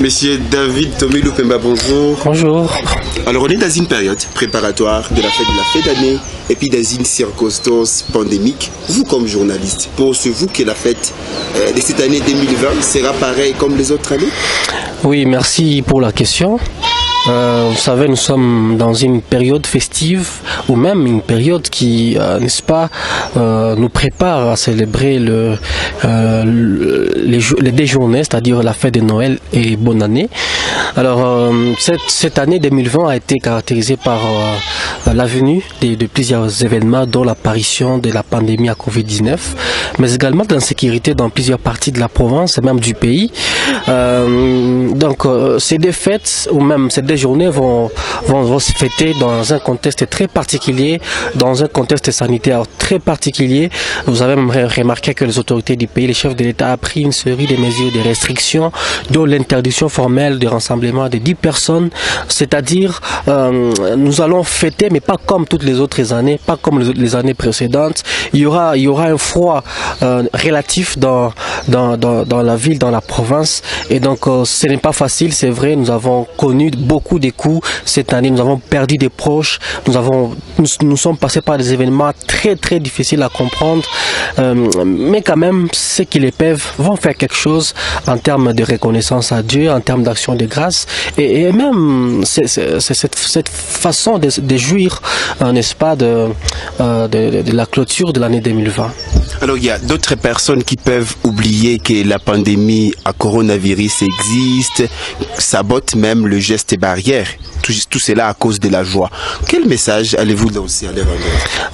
Monsieur David Tommy Lupemba, bonjour. Bonjour. Alors on est dans une période préparatoire de la fête d'année et puis dans une circonstance pandémique. Vous comme journaliste, pensez-vous que la fête de cette année 2020 sera pareille comme les autres années? Oui, merci pour la question. Vous savez, nous sommes dans une période festive ou même une période qui, n'est-ce pas, nous prépare à célébrer les déjournées, c'est-à-dire la fête de Noël et bonne année. Alors, cette année 2020 a été caractérisée par la venue de plusieurs événements, dont l'apparition de la pandémie à Covid-19, mais également de l'insécurité dans plusieurs parties de la province et même du pays. Donc, ces deux fêtes ou même ces deux journées vont se fêter dans un contexte très particulier, dans un contexte sanitaire très particulier. Vous avez même remarqué que les autorités du pays, les chefs de l'État, ont pris une série de mesures de restrictions, dont l'interdiction formelle de rassemblement de 10 personnes. C'est-à-dire, nous allons fêter, mais pas comme toutes les autres années, pas comme les années précédentes. Il y aura un froid relatif dans la ville, dans la province. Et donc, ce n'est pas facile, c'est vrai. Nous avons connu beaucoup de coups cette année. Nous avons perdu des proches. Nous sommes passés par des événements très très difficiles à comprendre. Mais quand même, ceux qui les peuvent vont faire quelque chose en termes de reconnaissance à Dieu, en termes d'action de grâce. Et même, c'est cette façon de jouir, n'est-ce pas, de la clôture de l'année 2020. Alors il y a d'autres personnes qui peuvent oublier que la pandémie à coronavirus existe, sabote même le geste barrière. Tout cela à cause de la joie. Quel message allez-vous lancer à leur endroit?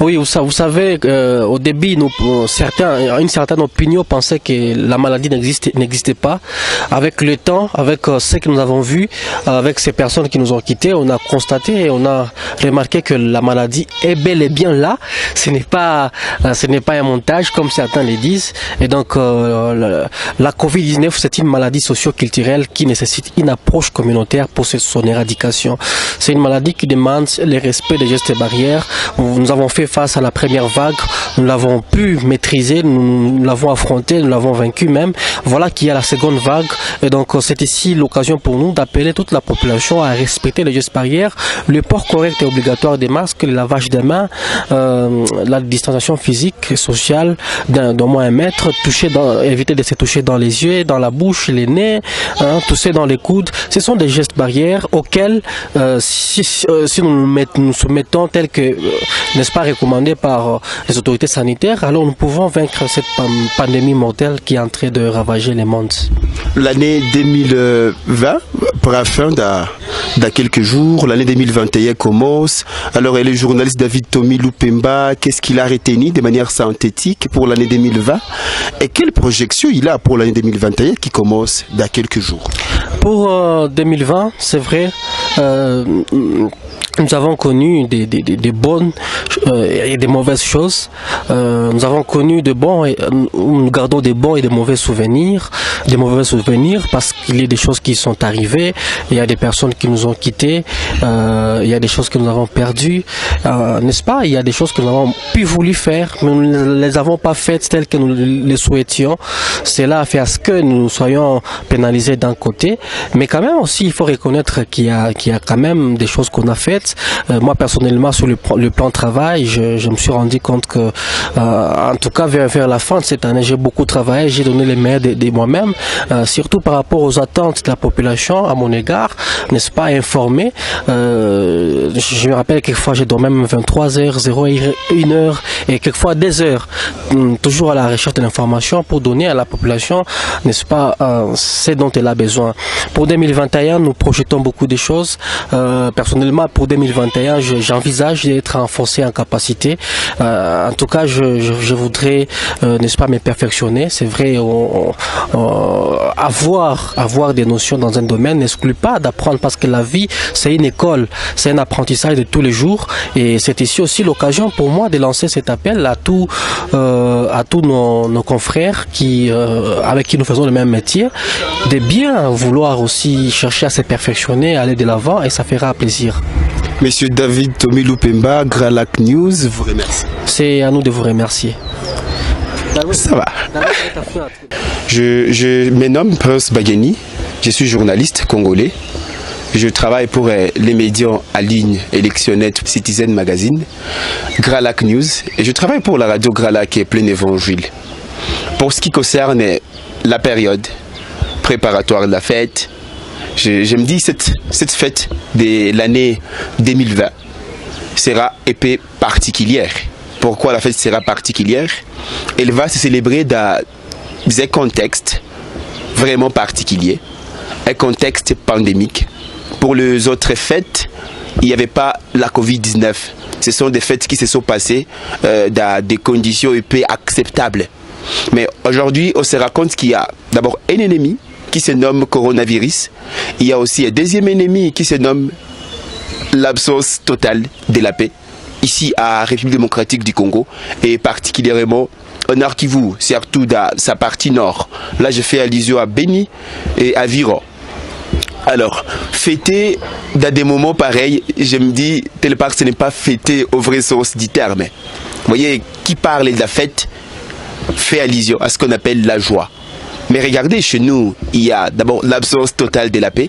Oui, vous savez, au début, une certaine opinion pensait que la maladie n'existait pas. Avec le temps, avec ce que nous avons vu, avec ces personnes qui nous ont quittés, on a constaté et on a remarqué que la maladie est bel et bien là. Ce n'est pas un montage comme certains le disent. Et donc, la Covid-19, c'est une maladie socio-culturelle qui nécessite une approche communautaire pour son éradication. C'est une maladie qui demande le respect des gestes barrières. Nous avons fait face à la première vague, nous l'avons pu maîtriser, nous l'avons affronté, nous l'avons vaincu même. Voilà qu'il y a la seconde vague. Et donc c'est ici l'occasion pour nous d'appeler toute la population à respecter les gestes barrières, le port correct et obligatoire des masques, le lavage des mains, la distanciation physique et sociale d'au moins 1 mètre, éviter de se toucher dans les yeux, dans la bouche, les nez, tousser dans les coudes. Ce sont des gestes barrières auxquels si nous soumettons tels que, n'est-ce pas, recommandés par les autorités sanitaires, alors nous pouvons vaincre cette pandémie mortelle qui est en train de ravager le monde. L'année 2020 prend fin dans quelques jours, l'année 2021 commence. Alors, et le journaliste David Tommy Lupemba, qu'est-ce qu'il a retenu de manière synthétique pour l'année 2020 et quelle projection il a pour l'année 2021 qui commence dans quelques jours? Pour 2020, c'est vrai, nous avons connu des bonnes et des mauvaises choses. Nous avons connu nous gardons des bons et des mauvais souvenirs. Des mauvais souvenirs parce qu'il y a des choses qui sont arrivées, il y a des personnes qui nous ont quittés, il y a des choses que nous avons perdues, n'est-ce pas? Il y a des choses que nous avons voulu faire, mais nous ne les avons pas faites telles que nous les souhaitions. Cela a fait à ce que nous soyons pénalisés d'un côté, mais quand même aussi il faut reconnaître qu'il y a quand même des choses qu'on a faites. Moi personnellement sur le plan de travail, je me suis rendu compte que en tout cas vers la fin de cette année, j'ai beaucoup travaillé, j'ai donné les meilleurs de moi-même, surtout par rapport aux attentes de la population à mon égard, n'est-ce pas, informé. Je me rappelle quelquefois j'ai dormi même 23 heures, 1 heure et quelquefois des heures, toujours à la recherche de l'information pour donner à la population, n'est-ce pas, ce dont elle a besoin. Pour 2021, nous projetons beaucoup de choses. Personnellement, pour 2021, j'envisage d'être renforcé en capacité. En tout cas, je voudrais, n'est-ce pas, me perfectionner. C'est vrai, avoir des notions dans un domaine n'exclut pas d'apprendre parce que la vie, c'est une école, c'est un apprentissage de tous les jours. Et c'est ici aussi l'occasion pour moi de lancer cet appel à tous nos confrères avec qui nous faisons le même métier, de bien vouloir aussi chercher à se perfectionner, aller de l'avant, et ça fera plaisir. Monsieur David Tommy Lupemba, Grand Lac News, vous remercie. C'est à nous de vous remercier. Ça va. Je me nomme Prince Bageni. Je suis journaliste congolais. Je travaille pour les médias en ligne Electionnet, Citizen Magazine, Gralac News, et je travaille pour la radio Gralac et Plein Évangile. Pour ce qui concerne la période préparatoire de la fête, je me dis cette fête de l'année 2020 sera épais particulière. Pourquoi la fête sera particulière? Elle va se célébrer dans un contexte vraiment particulier, un contexte pandémique. Pour les autres fêtes, il n'y avait pas la Covid-19. Ce sont des fêtes qui se sont passées dans des conditions épais acceptables. Mais aujourd'hui, on se rend compte qu'il y a d'abord un ennemi qui se nomme coronavirus. Il y a aussi un deuxième ennemi qui se nomme l'absence totale de la paix. Ici à République démocratique du Congo et particulièrement au Nord Kivu, surtout dans sa partie nord. Là, je fais allusion à Beni et à Viro. Alors, fêter dans des moments pareils, je me dis, telle part, ce n'est pas fêter au vrai sens du terme. Vous voyez, qui parle de la fête fait allusion à ce qu'on appelle la joie. Mais regardez, chez nous, il y a d'abord l'absence totale de la paix.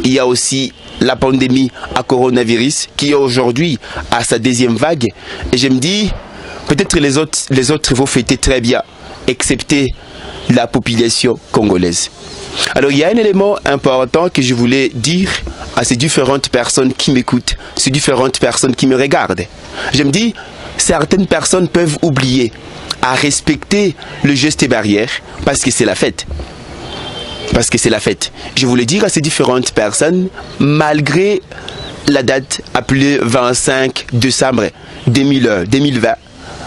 Il y a aussi la pandémie à coronavirus qui aujourd'hui a sa deuxième vague. Et je me dis, peut-être les autres vont fêter très bien, excepté la population congolaise. Alors il y a un élément important que je voulais dire à ces différentes personnes qui m'écoutent, ces différentes personnes qui me regardent. Je me dis, certaines personnes peuvent oublier à respecter le geste barrière parce que c'est la fête. Parce que c'est la fête. Je voulais dire à ces différentes personnes, malgré la date appelée 25 décembre 2020,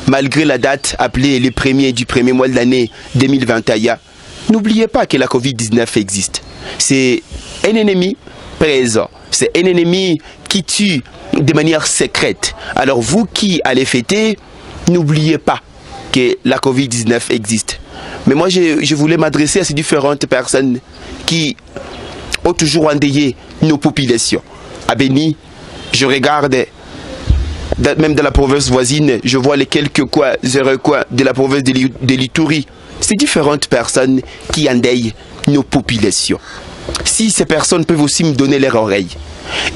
malgré la date appelée le premier du premier mois de l'année 2021, n'oubliez pas que la Covid-19 existe. C'est un ennemi présent. C'est un ennemi qui tue de manière secrète. Alors vous qui allez fêter, n'oubliez pas que la Covid-19 existe. Mais moi, je voulais m'adresser à ces différentes personnes qui ont toujours endeuillé nos populations. À Beni, je regarde, même dans la province voisine, je vois les quelques coins, recoins de la province de l'Ituri. Ces différentes personnes qui endeuillent nos populations. Si ces personnes peuvent aussi me donner leur oreille,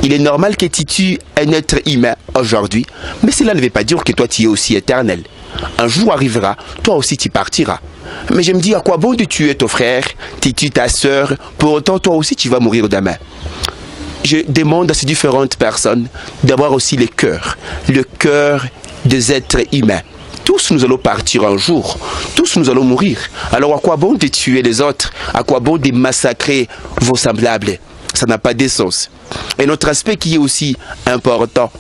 il est normal que tu tues un être humain aujourd'hui, mais cela ne veut pas dire que toi tu es aussi éternel. Un jour arrivera, toi aussi tu partiras. Mais je me dis, à quoi bon de tuer ton frère, tu tues ta soeur, pour autant toi aussi tu vas mourir demain. Je demande à ces différentes personnes d'avoir aussi le cœur des êtres humains. Tous nous allons partir un jour, tous nous allons mourir. Alors à quoi bon de tuer les autres? À quoi bon de massacrer vos semblables? Ça n'a pas de sens. Et notre aspect qui est aussi important,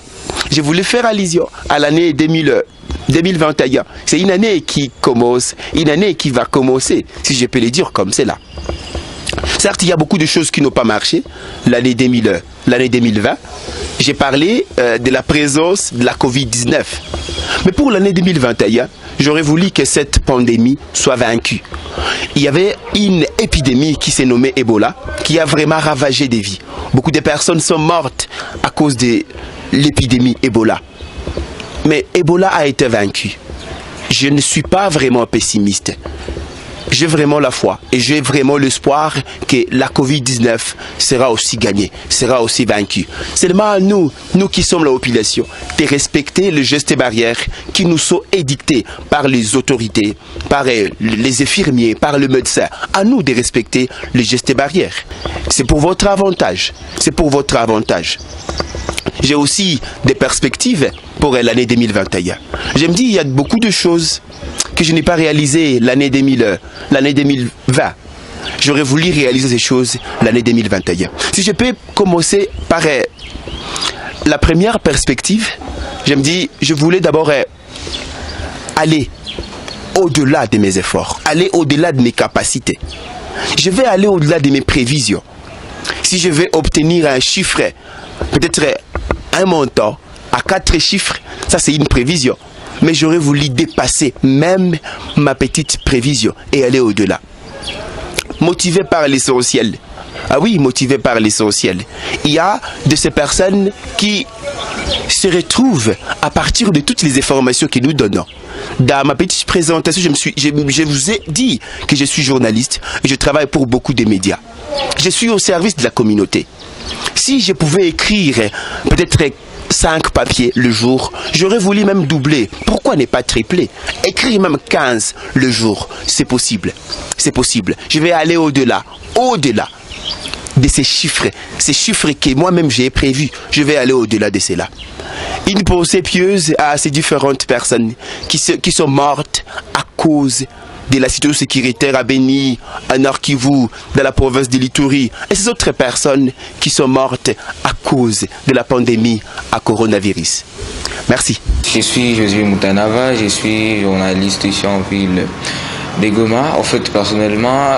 je voulais faire allusion à l'année 2021. C'est une année qui commence, une année qui va commencer, si je peux le dire comme c'est là. Certes, il y a beaucoup de choses qui n'ont pas marché l'année 2020. J'ai parlé de la présence de la Covid-19. Mais pour l'année 2021, j'aurais voulu que cette pandémie soit vaincue. Il y avait une épidémie qui s'est nommée Ebola, qui a vraiment ravagé des vies. Beaucoup de personnes sont mortes à cause de l'épidémie Ebola. Mais Ebola a été vaincu. Je ne suis pas vraiment pessimiste. J'ai vraiment la foi et j'ai vraiment l'espoir que la Covid-19 sera aussi gagnée, sera aussi vaincue. Seulement nous qui sommes la population, de respecter les gestes barrières qui nous sont édictés par les autorités, par les infirmiers, par le médecin. À nous de respecter les gestes barrières. C'est pour votre avantage. C'est pour votre avantage. J'ai aussi des perspectives pour l'année 2021. Je me dis, il y a beaucoup de choses que je n'ai pas réalisées l'année 2020. J'aurais voulu réaliser ces choses l'année 2021. Si je peux commencer par la première perspective, je me dis, je voulais d'abord aller au-delà de mes efforts, aller au-delà de mes capacités. Je vais aller au-delà de mes prévisions. Si je vais obtenir un chiffre, peut-être un montant à 4 chiffres, ça c'est une prévision. Mais j'aurais voulu dépasser même ma petite prévision et aller au-delà. Motivé par l'essentiel. Ah oui, motivé par l'essentiel. Il y a de ces personnes qui se retrouvent à partir de toutes les informations que nous donnons. Dans ma petite présentation, je vous ai dit que je suis journaliste et je travaille pour beaucoup de médias. Je suis au service de la communauté. Si je pouvais écrire peut-être 5 papiers le jour, j'aurais voulu même doubler. Pourquoi ne pas tripler? Écrire même 15 le jour, c'est possible. C'est possible. Je vais aller au-delà de ces chiffres que moi-même j'ai prévus. Je vais aller au-delà de cela. Une pensée pieuse à ces différentes personnes qui sont mortes à cause de la situation sécuritaire à Beni, à Nord-Kivu, dans la province de l'Ituri, et ces autres personnes qui sont mortes à cause de la pandémie à coronavirus. Merci. Je suis Josué Moutanava, je suis journaliste ici en ville de Goma. En fait, personnellement,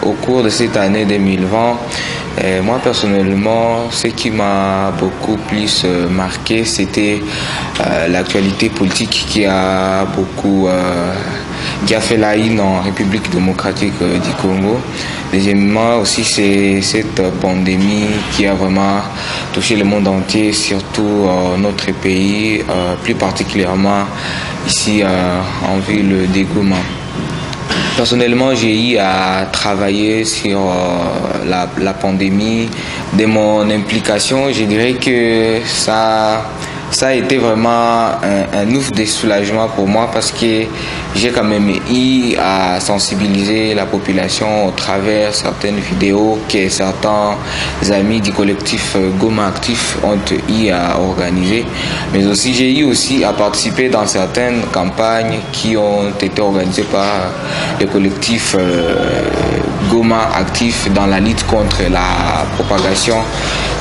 au cours de cette année 2020, moi personnellement, ce qui m'a beaucoup plus marqué, c'était l'actualité politique qui a fait la une en République démocratique du Congo. Deuxièmement aussi, c'est cette pandémie qui a vraiment touché le monde entier, surtout notre pays, plus particulièrement ici en ville de Goma. Personnellement, j'ai eu à travailler sur la pandémie. De mon implication, je dirais que ça a été vraiment un ouf de soulagement pour moi parce que j'ai quand même eu à sensibiliser la population au travers certaines vidéos que certains amis du collectif Goma Actif ont eu à organiser. Mais aussi, j'ai eu aussi à participer dans certaines campagnes qui ont été organisées par le collectif Goma Actif dans la lutte contre la propagation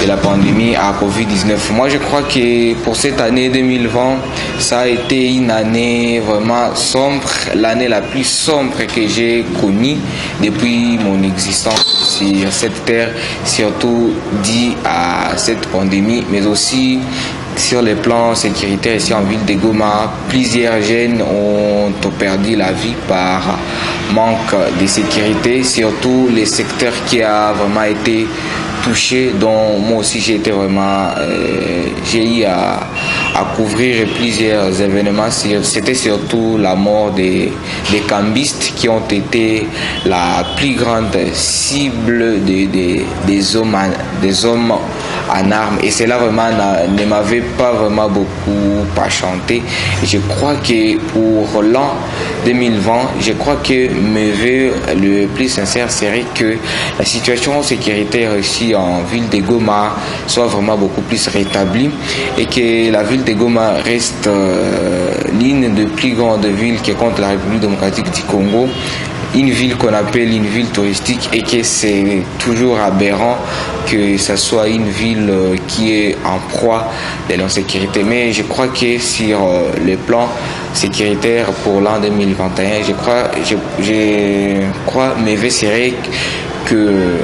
de la pandémie à Covid-19. Moi, je crois que pour cette année 2020, ça a été une année vraiment sombre, l'année la plus sombre que j'ai connue depuis mon existence sur cette terre, surtout due à cette pandémie, mais aussi sur les plans sécuritaires ici en ville de Goma. Plusieurs jeunes ont perdu la vie par manque de sécurité, surtout les secteurs qui a vraiment été touché, dont moi aussi j'ai été vraiment j'ai eu à couvrir plusieurs événements. C'était surtout la mort des cambistes qui ont été la plus grande cible des hommes en armes, et cela vraiment ne m'avait pas vraiment beaucoup chanté. Je crois que pour l'an 2020, je crois que mes vœux le plus sincère serait que la situation sécuritaire ici en ville de Goma soit vraiment beaucoup plus rétablie et que la ville de Goma reste l'une des plus grandes villes qui compte la République démocratique du Congo, une ville qu'on appelle une ville touristique, et que c'est toujours aberrant que ce soit une ville qui est en proie de l'insécurité. Mais je crois que sur le plan sécuritaire pour l'an 2021, je crois mes vœux seraient que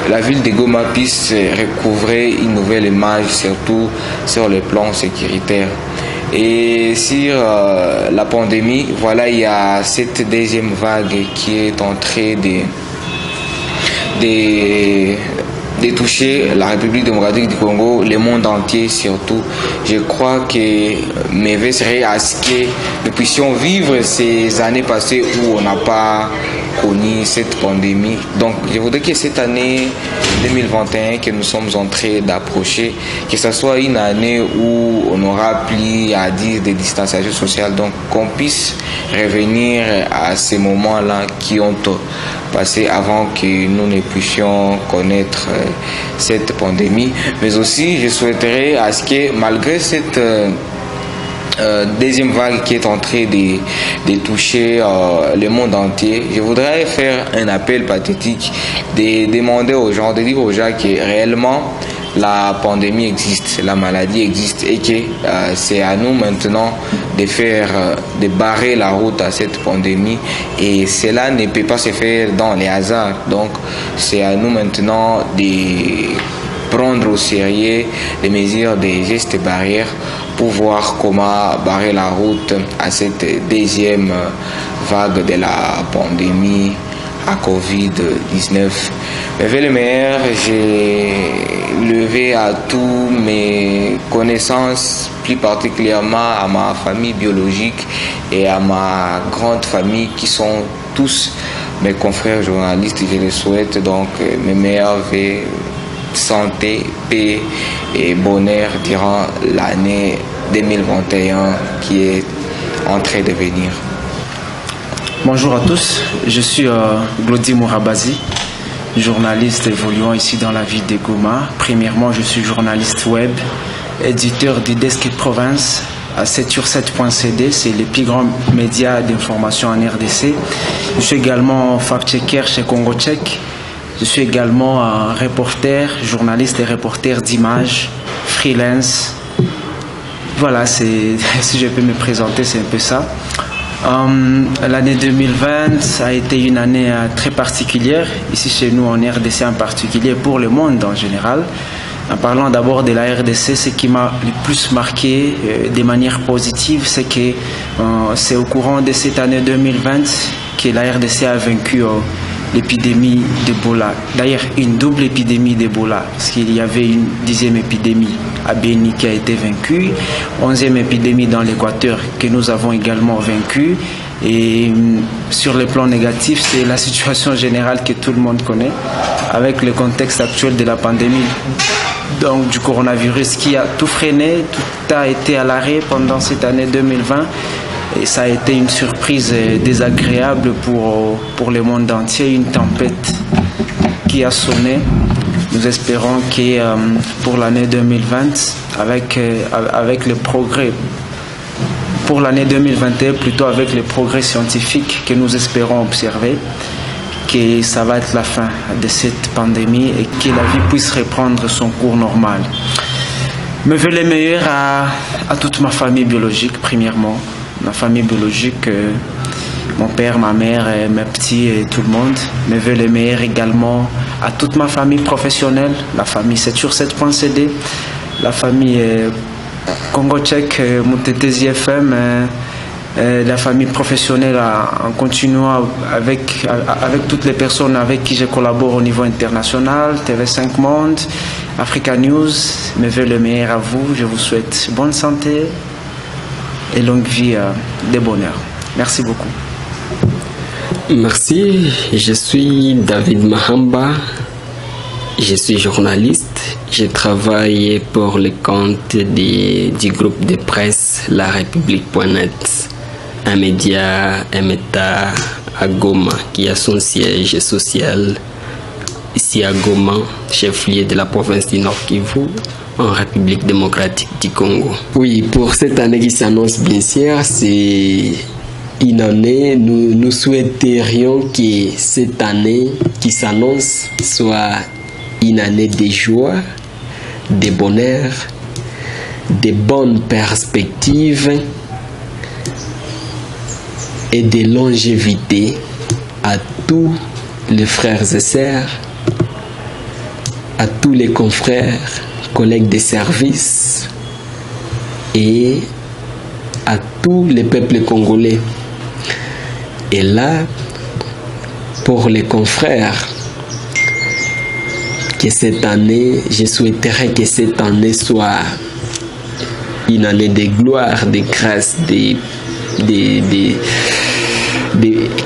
la ville de Goma puisse recouvrer une nouvelle image, surtout sur le plan sécuritaire. Et sur la pandémie, voilà, il y a cette deuxième vague qui est en train de toucher la République démocratique du Congo, le monde entier surtout. Je crois que mes vœux seraient à ce que nous puissions vivre ces années passées où on n'a pas connu cette pandémie. Donc je voudrais que cette année 2021 que nous sommes en train d'approcher, que ce soit une année où on aura plus à dire de distanciation sociale, donc qu'on puisse revenir à ces moments-là qui ont passé avant que nous ne puissions connaître cette pandémie. Mais aussi je souhaiterais à ce que malgré cette deuxième vague qui est en train de toucher le monde entier, je voudrais faire un appel pathétique, de demander aux gens, de dire aux gens que réellement la pandémie existe, la maladie existe, et que c'est à nous maintenant de barrer la route à cette pandémie, et cela ne peut pas se faire dans les hasards. Donc c'est à nous maintenant de prendre au sérieux les mesures des gestes barrières pour voir comment barrer la route à cette deuxième vague de la pandémie à Covid-19. Mais le meilleur, j'ai levé à tous mes connaissances, plus particulièrement à ma famille biologique et à ma grande famille qui sont tous mes confrères journalistes, je les souhaite donc mes meilleurs vœux, santé, paix et bonheur durant l'année 2021 qui est en train de venir. Bonjour à tous, je suis Glody Mourabazi, journaliste évoluant ici dans la ville de Goma. Premièrement, je suis journaliste web, éditeur du Desk Province à 7sur7.cd, c'est le plus grand média d'information en RDC. Je suis également fact-checker chez Congo Tchèque. Je suis également un reporter, journaliste et reporter d'images, freelance. Voilà, si je peux me présenter, c'est un peu ça. L'année 2020 a été une année très particulière, ici chez nous en RDC en particulier, pour le monde en général. En parlant d'abord de la RDC, ce qui m'a le plus marqué de manière positive, c'est que c'est au courant de cette année 2020 que la RDC a vaincu l'épidémie d'Ebola. D'ailleurs, une double épidémie d'Ebola, parce qu'il y avait une 10e épidémie à Béni qui a été vaincue, 11e épidémie dans l'Équateur que nous avons également vaincue. Et sur le plan négatif, c'est la situation générale que tout le monde connaît, avec le contexte actuel de la pandémie, donc du coronavirus qui a tout freiné, tout a été à l'arrêt pendant cette année 2020. Et ça a été une surprise désagréable pour le monde entier, une tempête qui a sonné. Nous espérons que pour l'année 2020, avec le progrès, pour l'année 2021 plutôt avec les progrès scientifiques que nous espérons observer, que ça va être la fin de cette pandémie et que la vie puisse reprendre son cours normal. Me veux le meilleur à toute ma famille biologique, premièrement. Ma famille biologique, mon père, ma mère, mes petits et tout le monde. Me veux le meilleur également à toute ma famille professionnelle, la famille 7sur7.cd, la famille Congo Tchèque, Moutetesi FM, la famille professionnelle en continuant avec toutes les personnes avec qui je collabore au niveau international, TV5 Monde, Africa News. Me veux le meilleur à vous, je vous souhaite bonne santé et longue vie de bonheur. Merci beaucoup. Merci, je suis David Mahamba, je suis journaliste, je travaille pour le compte du groupe de presse La République.net, un média, un État à Goma qui a son siège social ici à Goma, chef-lieu de la province du Nord Kivu, en République démocratique du Congo. Oui, pour cette année qui s'annonce bien sûr, c'est une année, nous souhaiterions que cette année qui s'annonce soit une année de joie, de bonheur, de bonnes perspectives et de longévité à tous les frères et sœurs, à tous les confrères, collègues de service et à tous les peuples congolais. Et là, pour les confrères, que cette année, je souhaiterais que cette année soit une année de gloire, de grâce,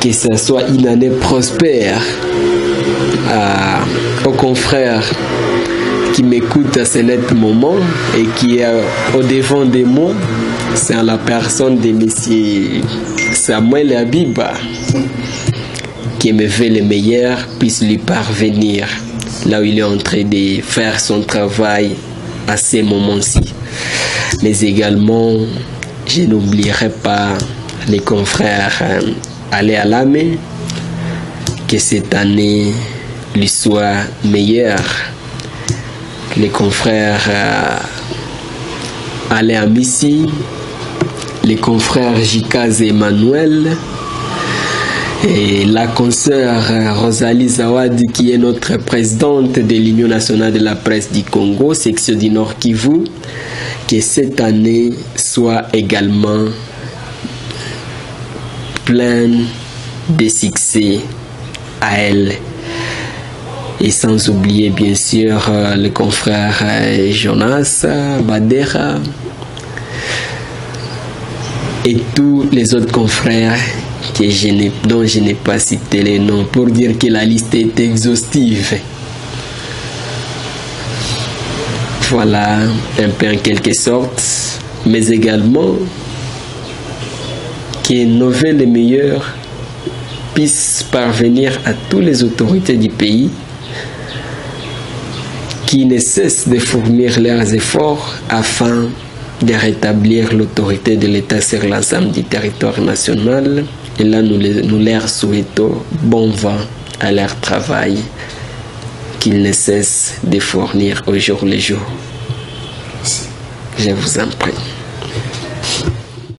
que ce soit une année prospère aux confrères qui m'écoute à ce net moment et qui est au devant de moi, c'est la personne de M. Samuel Abiba, qui me veut le meilleur, puisse lui parvenir là où il est en train de faire son travail à ces moments-ci. Mais également, je n'oublierai pas les confrères aller à la main, que cette année lui soit meilleure. Les confrères aller à Missi, les confrères Jikaz et Emmanuel, et la consoeur Rosalie Zawadi qui est notre présidente de l'Union nationale de la presse du Congo, section du Nord Kivu, que cette année soit également pleine de succès à elle. Et sans oublier bien sûr le confrère Jonas Badera et tous les autres confrères dont je n'ai pas cité les noms, pour dire que la liste est exhaustive. Voilà un peu en quelque sorte, mais également que nos vœux les meilleurs puissent parvenir à toutes les autorités du pays qui ne cessent de fournir leurs efforts afin de rétablir l'autorité de l'État sur l'ensemble du territoire national. Et là, nous leur souhaitons bon vent à leur travail qu'ils ne cessent de fournir au jour le jour. Je vous en prie.